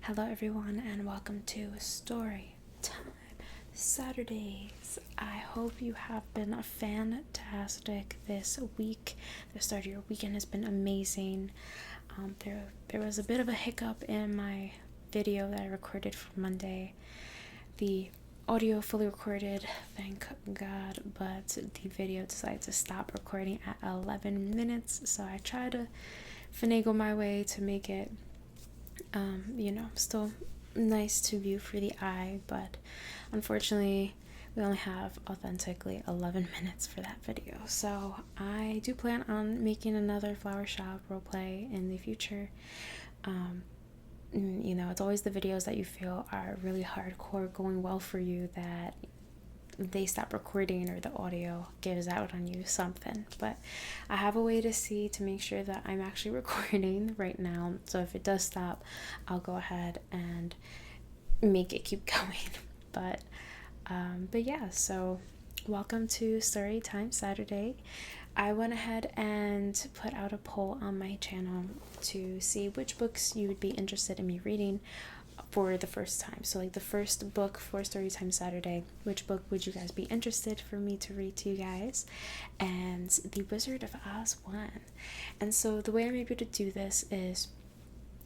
Hello everyone and welcome to Story Time Saturdays. I hope you have been fantastic this week. The start of your weekend has been amazing. There was a bit of a hiccup in my video that I recorded for Monday. The audio fully recorded, thank God, but the video decided to stop recording at 11 minutes, so I tried to finagle my way to make it still nice to view for the eye, but unfortunately we only have authentically 11 minutes for that video. So I do plan on making another flower shop roleplay in the future. It's always the videos that you feel are really hardcore, going well for you, that they stop recording or the audio gives out on you something. But I have a way to make sure that I'm actually recording right now, so if it does stop, I'll go ahead and make it keep going. But yeah, so welcome to Storytime Saturday. I went ahead and put out a poll on my channel to see which books you would be interested in me reading for the first time. So the first book for Storytime Saturday, which book would you guys be interested for me to read to you guys? And The Wizard of Oz won. And so the way I'm able to do this is,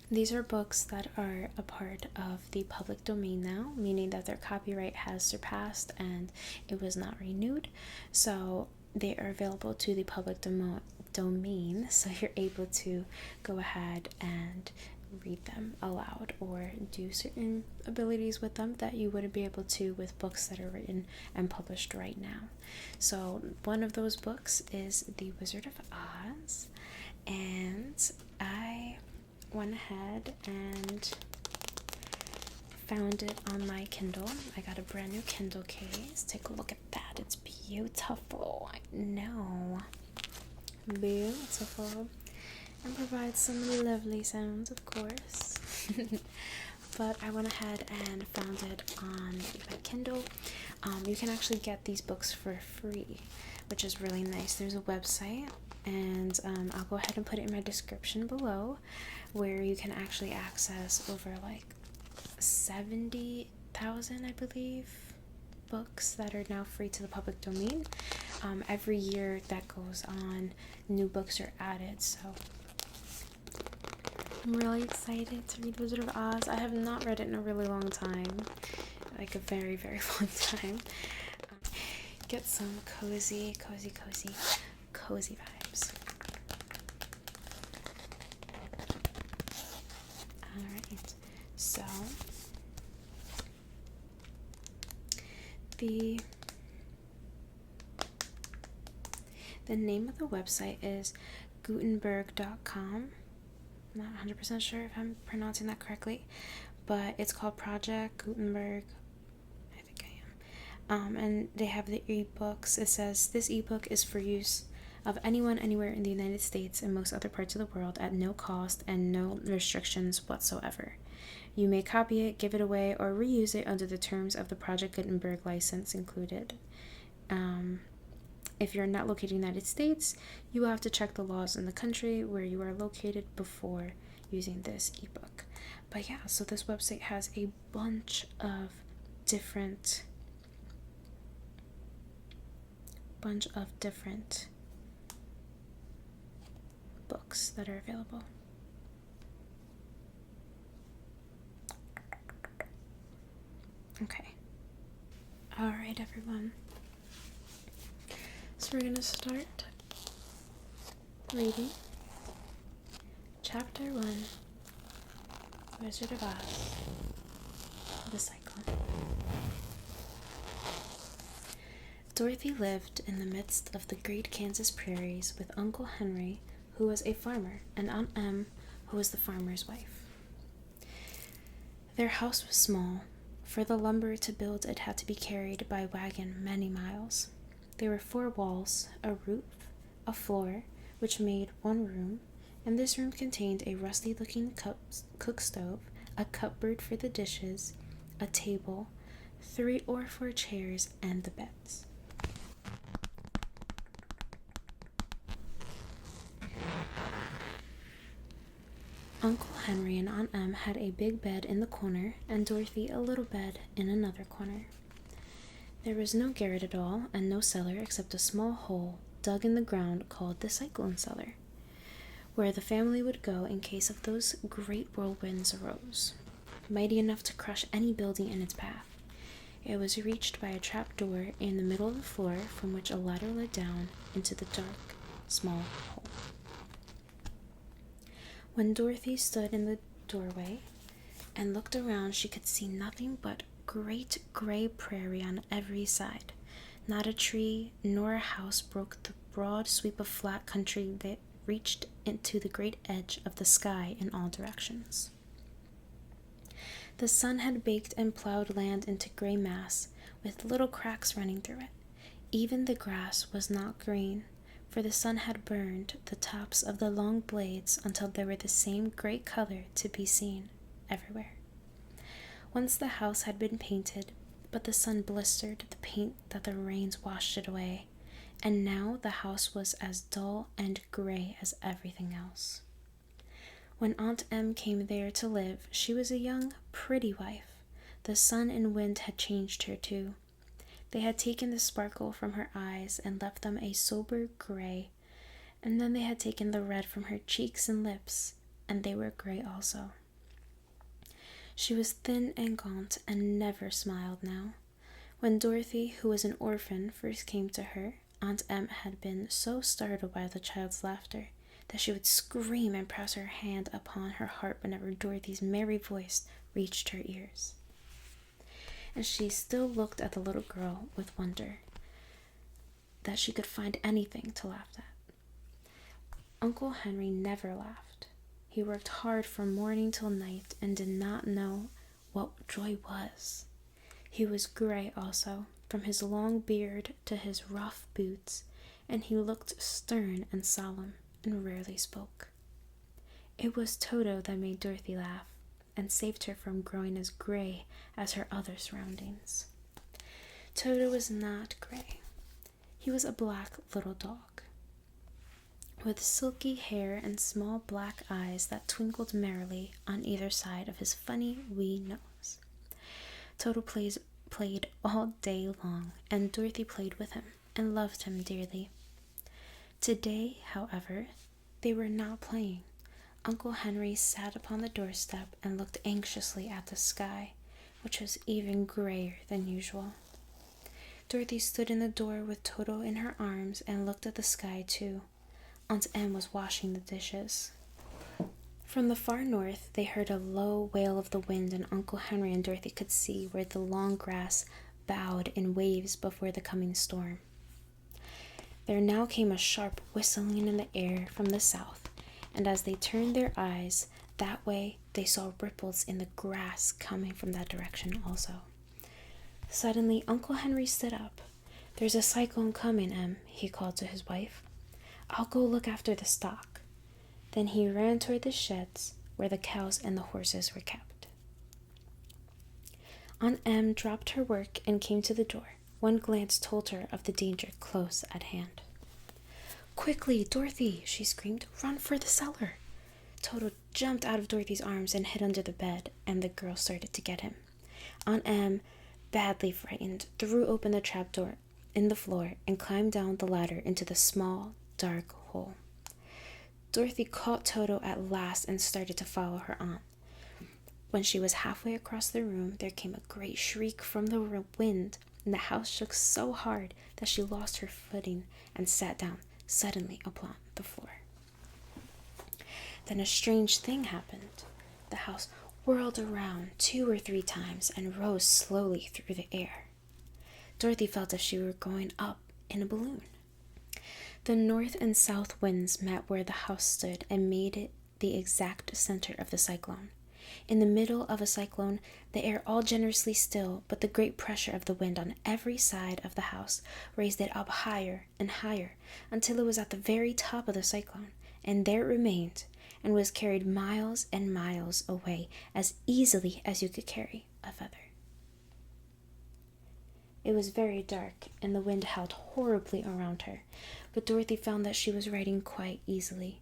these are books that are a part of the public domain now, meaning that their copyright has surpassed and it was not renewed. So they are available to the public domain, so you're able to go ahead and read them aloud or do certain abilities with them that you wouldn't be able to with books that are written and published right now. So one of those books is The Wizard of Oz, and I went ahead and found it on my Kindle. I got a brand new Kindle case. Take a look at that. It's beautiful. I know. Beautiful. And provides some lovely sounds, of course. But I went ahead and found it on my Kindle. You can actually get these books for free, which is really nice. There's a website, and I'll go ahead and put it in my description below, where you can actually access over 70,000, I believe, books that are now free to the public domain. Every year that goes on, new books are added, so I'm really excited to read Wizard of Oz. I have not read it in a really long time, a very, very long time. Get some cozy vibes. Alright, so the name of the website is Gutenberg.com. I'm not 100% sure if I'm pronouncing that correctly, but it's called Project Gutenberg. I think I am. And they have the ebooks. It says, this ebook is for use of anyone, anywhere in the United States and most other parts of the world at no cost and no restrictions whatsoever. You may copy it, give it away, or reuse it under the terms of the Project Gutenberg license included. If you're not located in the United States, you will have to check the laws in the country where you are located before using this ebook. But yeah, so this website has a bunch of different books that are available. Okay. Alright, everyone. So we're gonna start reading Chapter 1, Wizard of Oz, The Cyclone. Dorothy lived in the midst of the great Kansas prairies with Uncle Henry, who was a farmer, and Aunt Em, who was the farmer's wife. Their house was small. For the lumber to build it had to be carried by wagon many miles. There were 4 walls, a roof, a floor, which made one room, and this room contained a rusty-looking cook stove, a cupboard for the dishes, a table, 3 or 4 chairs, and the beds. Uncle Henry and Aunt Em had a big bed in the corner, and Dorothy a little bed in another corner. There was no garret at all, and no cellar except a small hole dug in the ground called the cyclone cellar, where the family would go in case of those great whirlwinds arose, mighty enough to crush any building in its path. It was reached by a trap door in the middle of the floor, from which a ladder led down into the dark, small hole. When Dorothy stood in the doorway and looked around, she could see nothing but great gray prairie on every side. Not a tree nor a house broke the broad sweep of flat country that reached into the great edge of the sky in all directions. The sun had baked and plowed land into gray mass, with little cracks running through it. Even the grass was not green, for the sun had burned the tops of the long blades until they were the same gray color to be seen everywhere. Once the house had been painted, but the sun blistered the paint that the rains washed it away, and now the house was as dull and gray as everything else. When Aunt Em came there to live, she was a young, pretty wife. The sun and wind had changed her, too. They had taken the sparkle from her eyes and left them a sober gray, and then they had taken the red from her cheeks and lips, and they were gray also. She was thin and gaunt and never smiled now. When Dorothy, who was an orphan, first came to her, Aunt Em had been so startled by the child's laughter that she would scream and press her hand upon her heart whenever Dorothy's merry voice reached her ears. And she still looked at the little girl with wonder that she could find anything to laugh at. Uncle Henry never laughed. He worked hard from morning till night and did not know what joy was. He was gray also, from his long beard to his rough boots, and he looked stern and solemn and rarely spoke. It was Toto that made Dorothy laugh and saved her from growing as gray as her other surroundings. Toto was not gray. He was a black little dog, with silky hair and small black eyes that twinkled merrily on either side of his funny wee nose. Toto played all day long, and Dorothy played with him and loved him dearly. Today, however, they were not playing. Uncle Henry sat upon the doorstep and looked anxiously at the sky, which was even grayer than usual. Dorothy stood in the door with Toto in her arms and looked at the sky too. Aunt Em was washing the dishes. From the far north, they heard a low wail of the wind, and Uncle Henry and Dorothy could see where the long grass bowed in waves before the coming storm. There now came a sharp whistling in the air from the south, and as they turned their eyes that way, they saw ripples in the grass coming from that direction also. Suddenly, Uncle Henry stood up. "There's a cyclone coming, Em," he called to his wife. "I'll go look after the stock." Then he ran toward the sheds where the cows and the horses were kept. Aunt Em dropped her work and came to the door. One glance told her of the danger close at hand. "Quickly, Dorothy!" she screamed. "Run for the cellar!" Toto jumped out of Dorothy's arms and hid under the bed, and the girl started to get him. Aunt Em, badly frightened, threw open the trapdoor in the floor and climbed down the ladder into the small, dark hole. Dorothy caught Toto at last and started to follow her aunt. When she was halfway across the room, there came a great shriek from the wind, and the house shook so hard that she lost her footing and sat down suddenly upon the floor. Then a strange thing happened. The house whirled around 2 or 3 times and rose slowly through the air. Dorothy felt as if she were going up in a balloon. The north and south winds met where the house stood and made it the exact center of the cyclone. In the middle of a cyclone, the air all generously still, but the great pressure of the wind on every side of the house raised it up higher and higher until it was at the very top of the cyclone, and there it remained and was carried miles and miles away as easily as you could carry a feather. It was very dark, and the wind howled horribly around her, but Dorothy found that she was riding quite easily.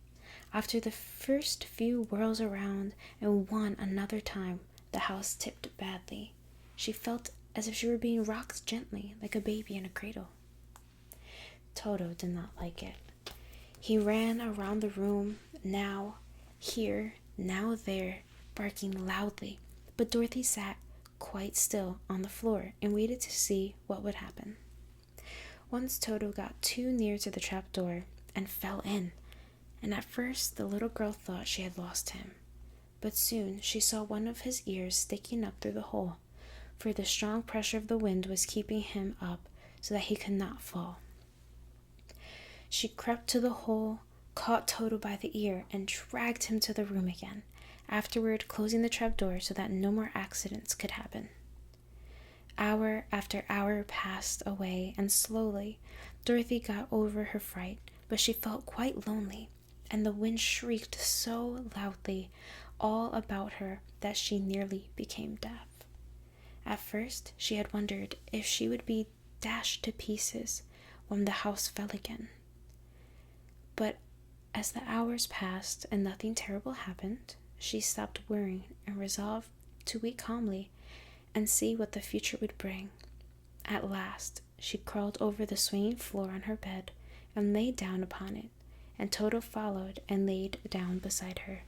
After the first few whirls around and one another time, the house tipped badly. She felt as if she were being rocked gently, like a baby in a cradle. Toto did not like it. He ran around the room, now here, now there, barking loudly, but Dorothy sat quite still on the floor and waited to see what would happen. Once Toto got too near to the trap door and fell in, and at first the little girl thought she had lost him. But soon she saw one of his ears sticking up through the hole, for the strong pressure of the wind was keeping him up so that he could not fall. She crept to the hole, caught Toto by the ear, and dragged him to the room again, afterward closing the trap door so that no more accidents could happen. Hour after hour passed away, and slowly Dorothy got over her fright, but she felt quite lonely, and the wind shrieked so loudly all about her that she nearly became deaf. At first she had wondered if she would be dashed to pieces when the house fell again. But as the hours passed and nothing terrible happened, she stopped worrying and resolved to wait calmly and see what the future would bring. At last, she crawled over the swinging floor on her bed and lay down upon it, and Toto followed and laid down beside her.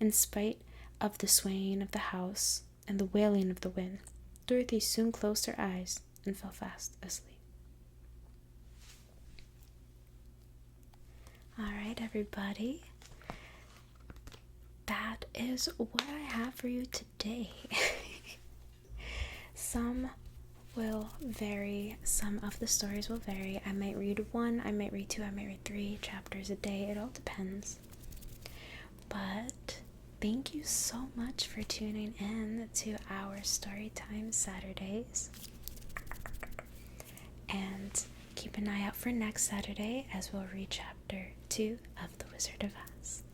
In spite of the swaying of the house and the wailing of the wind, Dorothy soon closed her eyes and fell fast asleep. All right, everybody. That is what I have for you today. Some will vary. Some of the stories will vary. I might read 1, I might read 2, I might read 3 chapters a day. It all depends. But thank you so much for tuning in to our Storytime Saturdays. And keep an eye out for next Saturday as we'll read chapter 2 of The Wizard of Oz.